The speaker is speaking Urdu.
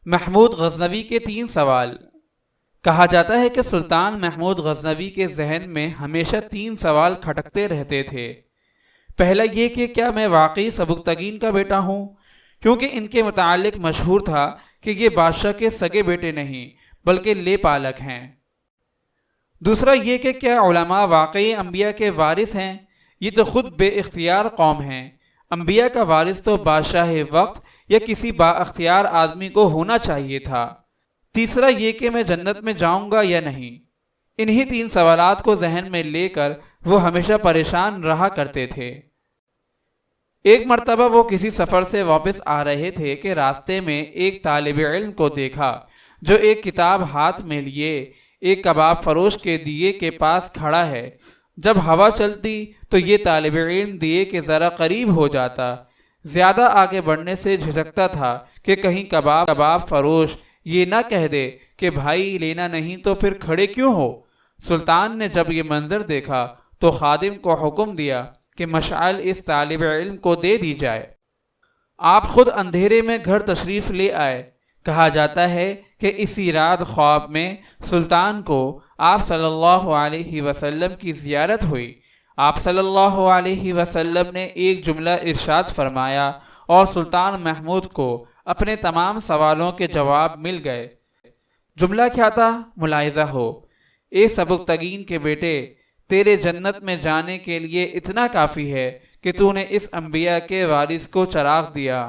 محمود غزنوی کے 3 سوال۔ کہا جاتا ہے کہ سلطان محمود غزنوی کے ذہن میں ہمیشہ 3 سوال کھٹکتے رہتے تھے۔ پہلا یہ کہ کیا میں واقعی سبکتگین کا بیٹا ہوں، کیونکہ ان کے متعلق مشہور تھا کہ یہ بادشاہ کے سگے بیٹے نہیں بلکہ لے پالک ہیں۔ دوسرا یہ کہ کیا علماء واقعی انبیاء کے وارث ہیں، یہ تو خود بے اختیار قوم ہیں، انبیاء کا وارث تو بادشاہ وقت یا کسی با اختیار آدمی کو ہونا چاہیے تھا۔ تیسرا یہ کہ میں جنت میں جاؤں گا یا نہیں۔ انہی 3 سوالات کو ذہن میں لے کر وہ ہمیشہ پریشان رہا کرتے تھے۔ ایک مرتبہ وہ کسی سفر سے واپس آ رہے تھے کہ راستے میں ایک طالب علم کو دیکھا جو ایک کتاب ہاتھ میں لیے ایک کباب فروش کے دیے کے پاس کھڑا ہے۔ جب ہوا چلتی تو یہ طالب علم دیے کے ذرا قریب ہو جاتا، زیادہ آگے بڑھنے سے جھجکتا تھا کہ کہیں کباب فروش یہ نہ کہہ دے کہ بھائی لینا نہیں تو پھر کھڑے کیوں ہو۔ سلطان نے جب یہ منظر دیکھا تو خادم کو حکم دیا کہ مشعل اس طالب علم کو دے دی جائے۔ آپ خود اندھیرے میں گھر تشریف لے آئے۔ کہا جاتا ہے کہ اسی رات خواب میں سلطان کو آپ صلی اللہ علیہ وسلم کی زیارت ہوئی۔ آپ صلی اللہ علیہ وسلم نے ایک جملہ ارشاد فرمایا اور سلطان محمود کو اپنے تمام سوالوں کے جواب مل گئے۔ جملہ کیا تھا؟ ملاحظہ ہو، اے سبکتگین کے بیٹے، تیرے جنت میں جانے کے لیے اتنا کافی ہے کہ تو نے اس انبیاء کے وارث کو چراغ دیا۔